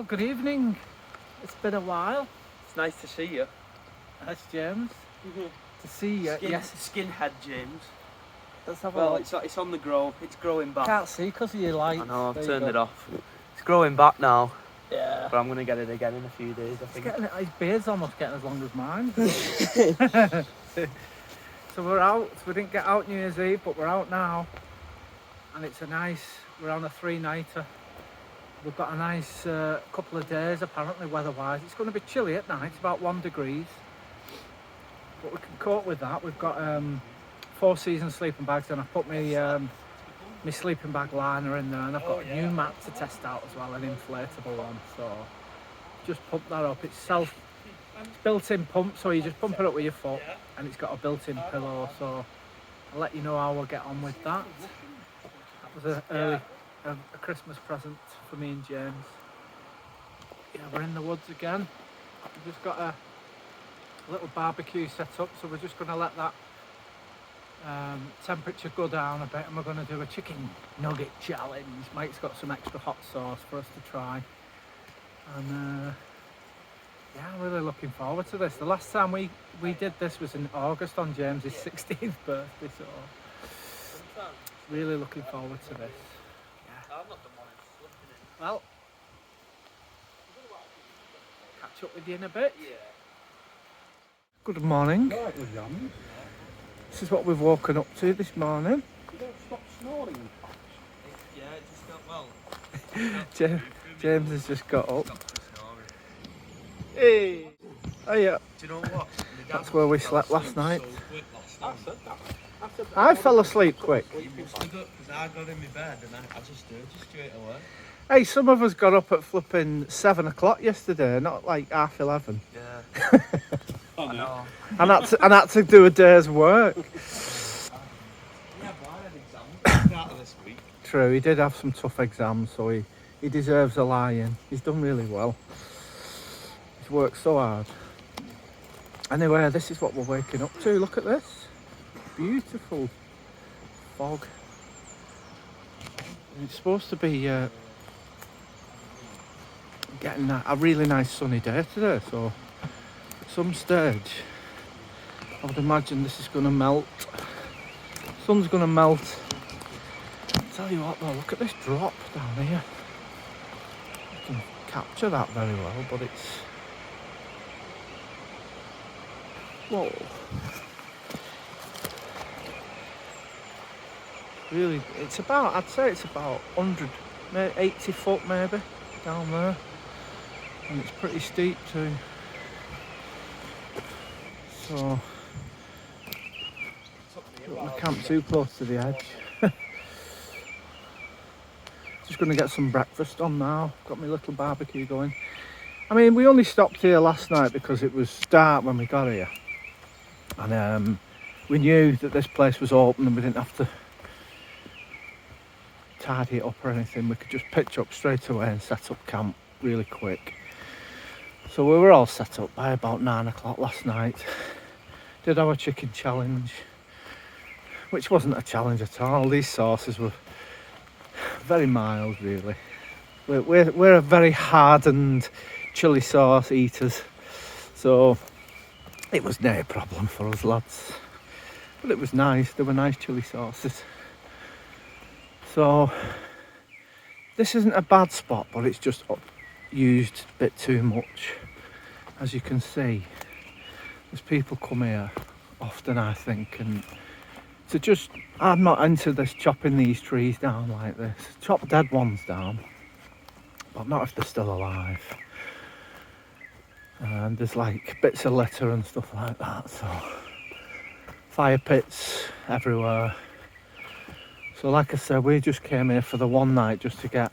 Well, good evening. It's been a while. It's nice to see you. That's James. To see you. Yes. Skinhead James. Let's have a Well, look. it's on the grow. It's growing back. Can't see because of your lights. I know, I've There you turned go. it off. It's growing back now, Yeah. but I'm going to get it again in a few days, I think. His beard's almost getting as long as mine. So we're out. We didn't get out New Year's Eve, but we're out now. And it's we're on a 3-nighter. We've got a nice couple of days, apparently, weather-wise. It's going to be chilly at night, about 1 degree. But we can cope with that. We've got 4 season sleeping bags, and I put my sleeping bag liner in there, and I've got a new mat to test out as well, an inflatable one. So just pump that up. It's built-in pump, so you just pump it up with your foot, and it's got a built-in pillow. So I'll let you know how we'll get on with that. That was a Christmas present for me and James. Yeah, we're in the woods again. We've just got a little barbecue set up, so we're just going to let that temperature go down a bit, and we're going to do a chicken nugget challenge. Mike's got some extra hot sauce for us to try, and yeah, I'm really looking forward to this. The last time we did this was in August on James's 16th birthday, so really looking forward to this. Yeah. Well, catch up with you in a bit. Good morning. This is what we've woken up to this morning. Stop snoring. Yeah, it just got, well. James has just got up. Hey! Oh yeah. Do you know what? That's where we slept last night. I fell asleep quick. You stood up because I got in my bed and I just stirred you straight away. Hey, some of us got up at flipping 7 o'clock yesterday, not like 11:30. Yeah. I know. And had to do a day's work. Yeah, but I had exams out of this week. True, he did have some tough exams, so he deserves a lie-in. He's done really well. He's worked so hard. Anyway, this is what we're waking up to. Look at this. Beautiful fog. It's supposed to be getting a really nice sunny day today, so at some stage I would imagine this is going to melt. Sun's going to melt. Tell you what though, look at this drop down here. You can capture that very well, but it's... Whoa. Really, it's about, I'd say it's about 100, maybe 80 foot maybe, down there. And it's pretty steep too. So, I can't too close to the edge. Just going to get some breakfast on now. Got my little barbecue going. I mean, we only stopped here last night because it was dark when we got here. And we knew that this place was open and we didn't have to tidy it up or anything. We could just pitch up straight away and set up camp really quick. So we were all set up by about 9 o'clock last night. Did our chicken challenge, which wasn't a challenge at all. These sauces were very mild, really. We're a very hardened chilli sauce eaters, so it was no problem for us lads. But it was nice. There were nice chilli sauces. So this isn't a bad spot, but it's just used a bit too much. As you can see, there's people come here often, I think, and to just, I'm not into this chopping these trees down like this. Chop dead ones down, but not if they're still alive. And there's like bits of litter and stuff like that, so fire pits everywhere. So like I said, we just came here for the one night just to get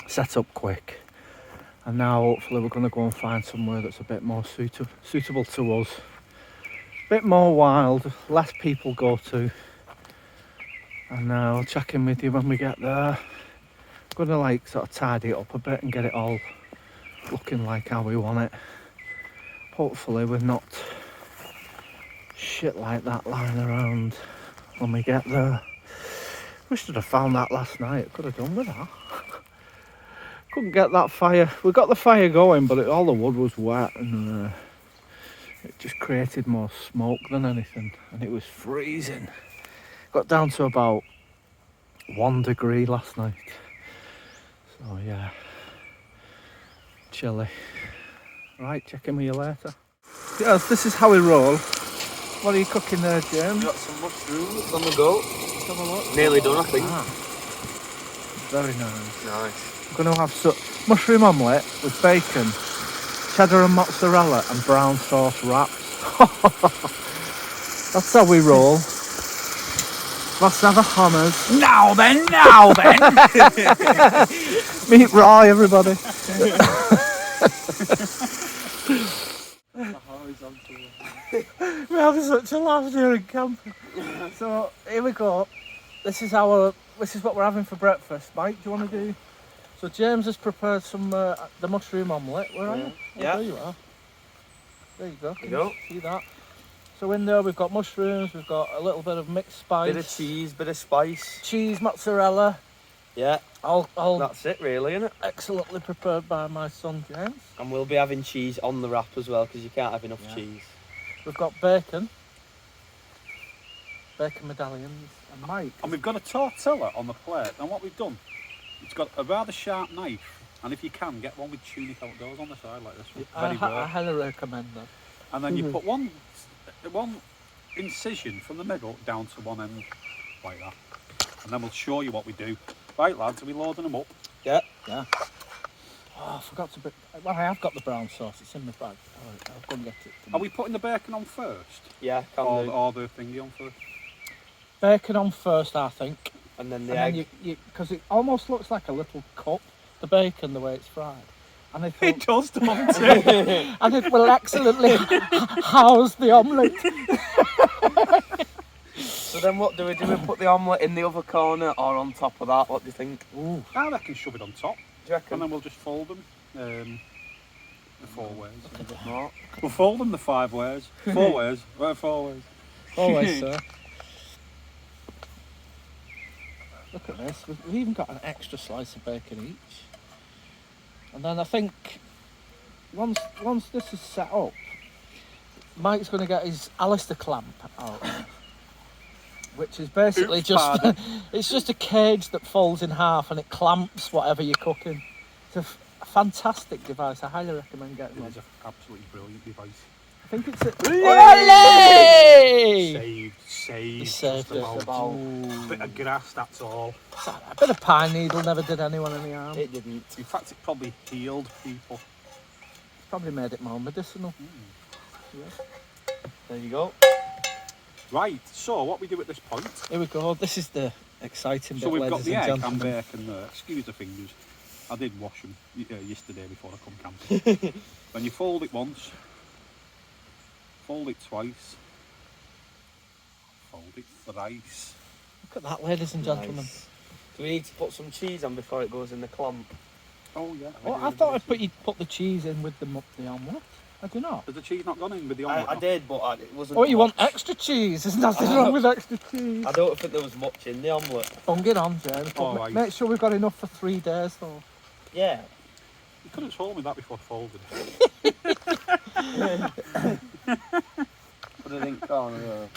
set up quick. And now hopefully we're going to go and find somewhere that's a bit more suitable to us. A bit more wild, less people go to. And I'll check in with you when we get there. I'm going to like sort of tidy it up a bit and get it all looking like how we want it. Hopefully we're not shit like that lying around when we get there. We should have found that last night. Could have done with that. couldn't get that fire. We got the fire going, but all the wood was wet and it just created more smoke than anything, and it was freezing. Got down to about 1 degree last night. So yeah, chilly. Right, check in with you later. Yes, this is how we roll. What are you cooking there, James? Got some mushrooms on the go. Let's have a look. Nearly done, I think. Very nice. Nice. I'm going to have some mushroom omelette with bacon, cheddar and mozzarella and brown sauce wraps. That's how we roll. Let's have a hummus. Now then! Meet Roy, everybody. We're having such a laugh during camping. So here we go. This is what we're having for breakfast. Mike, do you want to do? So James has prepared some the mushroom omelette. Where are you? Yeah. There you are. There you go. There you go. See that? So in there we've got mushrooms. We've got a little bit of mixed spice. Bit of cheese, bit of spice. Cheese, mozzarella. Yeah. All That's it, really, isn't it? excellently prepared by my son James. And we'll be having cheese on the wrap as well, because you can't have enough cheese. We've got bacon medallions, and Mike. And we've got a tortilla on the plate. And what we've done, it's got a rather sharp knife. And if you can, get one with tunic outdoors on the side like this one. I Very rare. highly recommend that. And then you put one incision from the middle down to one end like that. And then we'll show you what we do. Right, lads, are we loading them up? Yeah. Yeah. Oh, I forgot to. Well, I have got the brown sauce. It's in my bag. I'll go and get it. Are we putting the bacon on first? Yeah, can do. Or the thingy on first? Bacon on first, I think. And then the And egg. then because it almost looks like a little cup, the bacon, the way it's fried. And I It thought, does, don't it? and it will excellently house the omelette. So then what do we do? We put the omelette in the other corner or on top of that? What do you think? Ooh. I reckon shove it on top. Do you reckon? And then we'll just fold them the 4 ways. A bit more. We'll fold them the 5 ways. 4 ways. Right, 4 ways. Always, sir. Look at this. We've even got an extra slice of bacon each. And then I think once this is set up, Mike's going to get his Alistair clamp out, which is basically Oops, just pardon. it's just a cage that folds in half and it clamps whatever you're cooking. It's a fantastic device. I highly recommend getting It one. is an absolutely brilliant device. I think it's a Saved. Saved Just it. about. Bit of grass, that's all. A bit of pine needle never did anyone any harm. It didn't. In fact, it probably healed people. Probably made it more medicinal. There you go. Right, so what we do at this point, Here we go. This is the exciting so bit, we've got ladies the and egg and gentlemen. bacon there. Excuse the fingers. I did wash them yesterday before I come camping. Then you fold it once, fold it twice, fold it thrice. Look at that, ladies and gentlemen. Nice. Do we need to put some cheese on before it goes in the clamp? Oh yeah. Oh, I thought you'd put the cheese in with the omelette. I do not. Has the cheese not gone in with the omelette? I did, but it wasn't. Oh, you want much. extra cheese? There's nothing wrong with extra cheese. I don't think there was much in the omelette. Bung it on, James. But All right. make sure we've got enough for 3 days, though. Yeah. You could have told me that before I folded it. Put it in corner.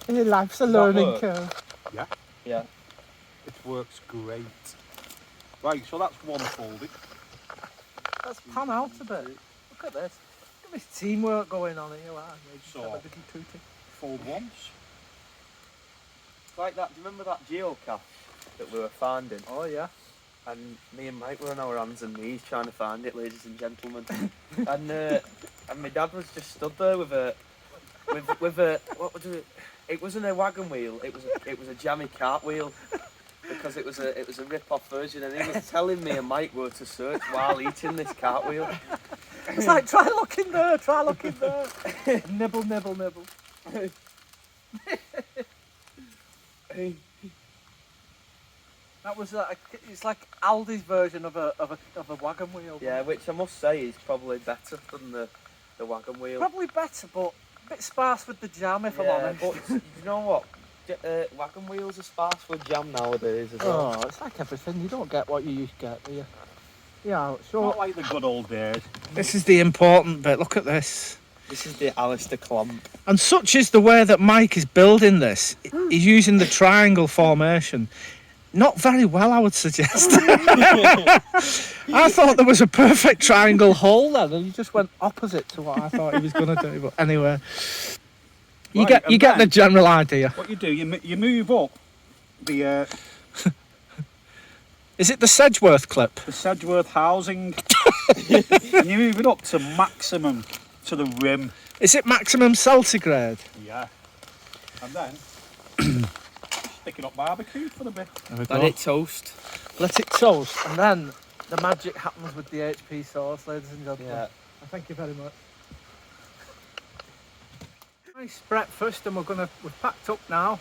Your life's a Does that learning work? curve. Yeah, Yeah. it works great. Right, so that's one folded. Let's pan out a bit. Look at this. Look at this teamwork going on here. Wow. So- Fold once. Like that. Do you remember that geocache that we were finding? Oh, yeah. And me and Mike were on our hands and knees trying to find it, ladies and gentlemen. and my dad was just stood there with a what was it? It wasn't a wagon wheel. It was a jammy cartwheel because it was a rip-off version, and he was telling me and Mike where to search while eating this cartwheel. It's like, try looking there, try looking there. Nibble, nibble, nibble. That was it's like Aldi's version of a wagon wheel. Yeah, which I must say is probably better than the wagon wheel. Probably better, but a bit sparse with the jam, if I'm Yeah, honest. but you know what? Wagon wheels are sparse with jam nowadays as well. Oh, it's like everything. You don't get what you used to get, do you? Yeah, so Not like the good old days. this is the important bit. Look at this. This is the Alistair Clamp. And such is the way that Mike is building this. He's using the triangle formation. Not very well, I would suggest. I thought there was a perfect triangle hole there, and he just went opposite to what I thought he was going to do. But anyway, you Right, get and the then- general idea. What you do, you move up the Is it the Sedgeworth clip? Sedgeworth housing, and you move it up to maximum, to the rim. Is it maximum centigrade? Yeah. And then stick it up barbecue for a bit. There we Let it toast. Let it toast, and then the magic happens with the HP sauce, ladies and gentlemen. Yeah. Thank you very much. Nice breakfast, and we've packed up now.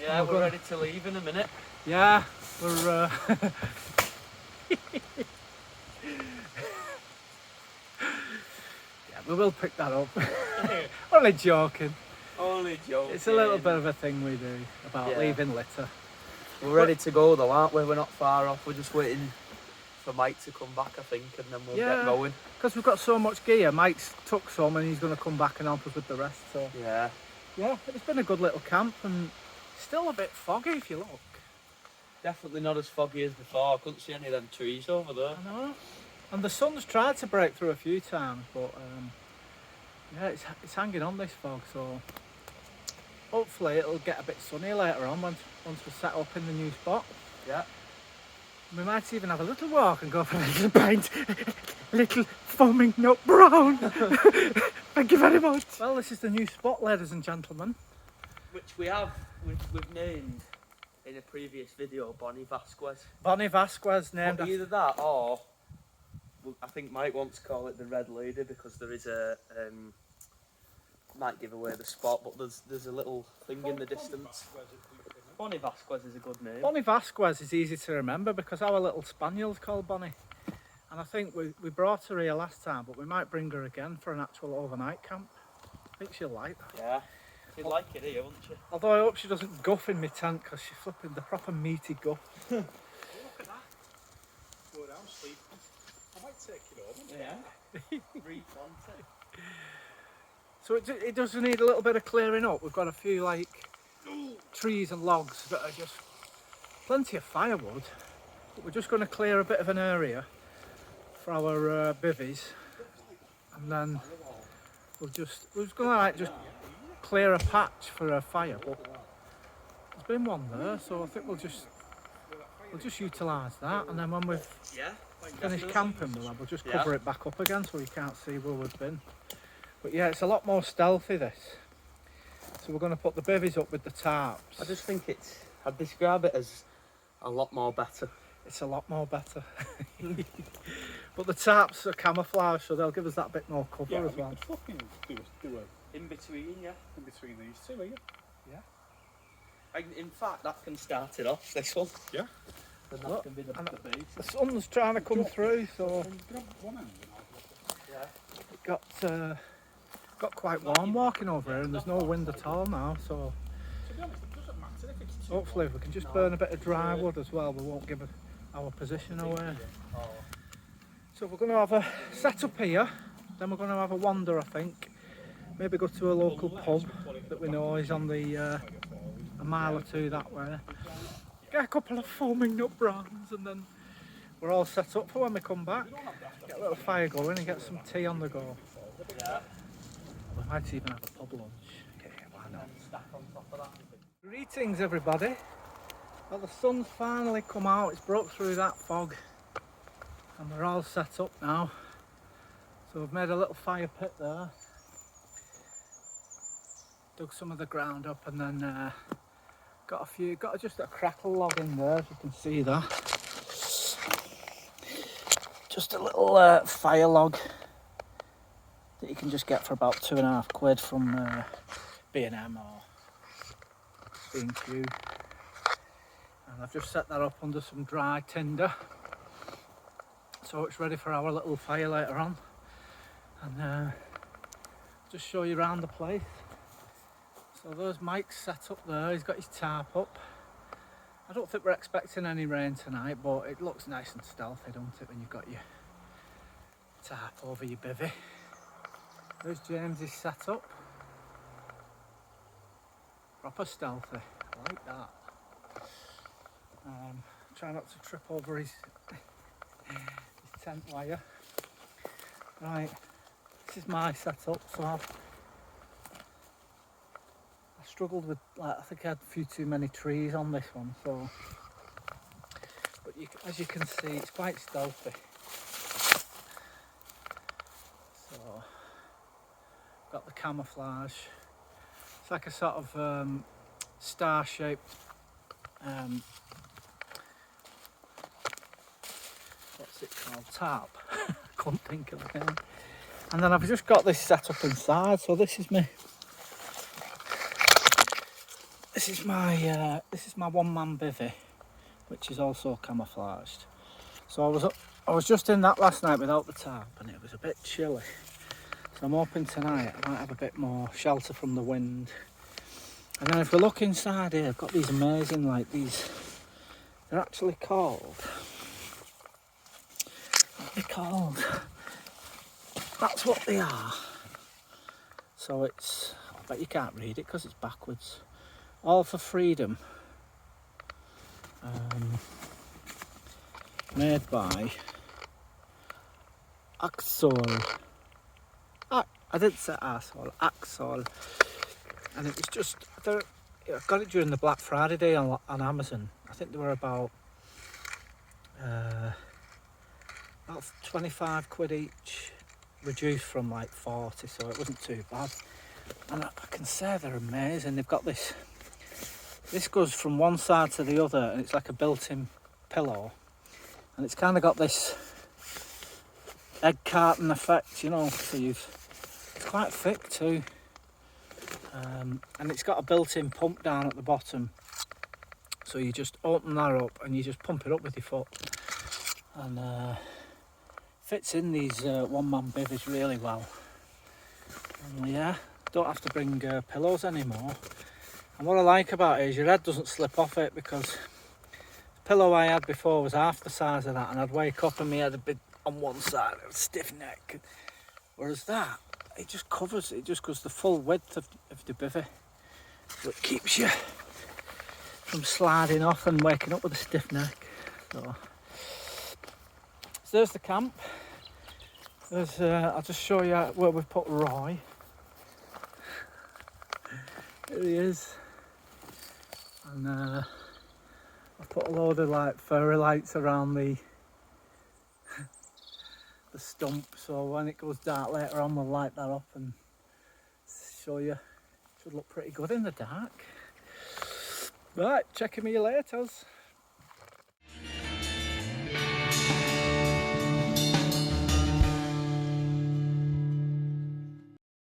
Yeah, we're we're ready to leave in a minute. Yeah, we're. Yeah, we will pick that up. Only joking. Only joking. It's a little bit of a thing we do about Yeah. leaving litter. We're ready to go though, aren't we? We're not far off. We're just waiting for Mike to come back, I think, and then we'll Yeah. get going. Because we've got so much gear, Mike's took some and he's going to come back and help us with the rest. So Yeah. yeah, it's been a good little camp and still a bit foggy if you look. Definitely not as foggy as before. I couldn't see any of them trees over there. I know. And the sun's tried to break through a few times, but yeah, it's hanging on this fog. So hopefully it'll get a bit sunny later on once we're set up in the new spot. Yeah. We might even have a little walk and go for a little pint. Little foaming nut brown. Thank you very much. Well, this is the new spot, ladies and gentlemen. Which we've named in a previous video, Bonnie Vasquez. Bonnie Vasquez named But either that or well, I think Mike wants to call it the Red Lady because there is a might give away the spot, but there's a little thing in the distance. Bonnie Vasquez is a good name. Bonnie Vasquez is easy to remember because our little spaniel's called Bonnie. And I think we brought her here last time, but we might bring her again for an actual overnight camp. I think she'll like that. Yeah. You'd like it here, wouldn't you? Although I hope she doesn't guff in my tent because she's flipping the proper meaty guff. Look at that. Go down, sleep. I might take it over. Yeah. Replant it. So it does need a little bit of clearing up. We've got a few trees and logs that are just plenty of firewood. But we're just going to clear a bit of an area for our bivvies, and then we're just going to just clear a patch for a fire. But there's been one there, so I think we'll just utilise that, and then when we've Yeah. finished camping, we'll just Yeah. cover it back up again so you can't see where we've been. But yeah, it's a lot more stealthy this. So we're going to put the bivvies up with the tarps. I just think I'd describe it as a lot more better. It's a lot more better. But the tarps are camouflage, so they'll give us that bit more cover Yeah, as well. we could fucking do a In between, yeah. in between these two, here. In fact, that can start it off, this one. Yeah. Then Look, that can be the and base. The sun's trying to come through, so Grab one end and I'll Yeah. it got quite warm walking over here, and there's no wind at all now. So To be honest, it doesn't matter if it's too hopefully we can just burn a bit of dry wood as well. We won't give our position away. So we're going to have a set up here, then we're going to have a wander, I think. Maybe go to a local pub that we know is on the a mile or two that way. Get a couple of foaming nut browns, and then we're all set up for when we come back. Get a little fire going and get some tea on the go. Yeah. We might even have a pub lunch. Okay, why not? Stack on top of that. Greetings everybody. Well, the sun's finally come out, it's broke through that fog and we're all set up now. So we've made a little fire pit there, dug some of the ground up, and then got just a crackle log in there, if you can see that. Just a little fire log that you can just get for about £2.50 from B&M or B&Q. And I've just set that up under some dry tinder, so it's ready for our little fire later on. And just show you around the place. So there's Mike's set up there, he's got his tarp up, I don't think we're expecting any rain tonight, but it looks nice and stealthy, don't it, when you've got your tarp over your bivvy. There's James's setup. Proper stealthy, I like that. Try not to trip over his tent wire. Right, this is my setup, so I struggled with, like, I think I had a few too many trees on this one, so, but as you can see, it's quite stealthy. So, got the camouflage. It's like a sort of star-shaped, what's it called, tarp. I couldn't think of it. And then I've just got this set up inside, so this is my one-man bivvy, which is also camouflaged. So I was just in that last night without the tarp, and it was a bit chilly. So I'm hoping tonight I might have a bit more shelter from the wind. And then if we look inside here, I've got these amazing, like these, they're actually called, what are they called? That's what they are. So it's, I bet you can't read it because it's backwards. All for Freedom. Made by Axol. I didn't say Axol, Axol. And it was just, I got it during the Black Friday day on Amazon. I think they were about 25 quid each, reduced from like 40, so it wasn't too bad. And I can say they're amazing. They've got this goes from one side to the other, and it's like a built-in pillow, and it's kind of got this egg carton effect, you know, so it's quite thick too. And it's got a built-in pump down at the bottom, so you just open that up and you just pump it up with your foot, and fits in these one-man bivvies really well. And yeah, don't have to bring pillows anymore. And what I like about it is your head doesn't slip off it, because the pillow I had before was half the size of that, and I'd wake up and my head a bit on one side, a stiff neck. Whereas that, it just covers, it just goes the full width of the bivvy. So it keeps you from sliding off and waking up with a stiff neck. So there's the camp. I'll just show you where we've put Roy. There he is. And I've put a load of like fairy lights around the stump, so when it goes dark later on we'll light that up and show you. Should look pretty good in the dark. Right, checking me later.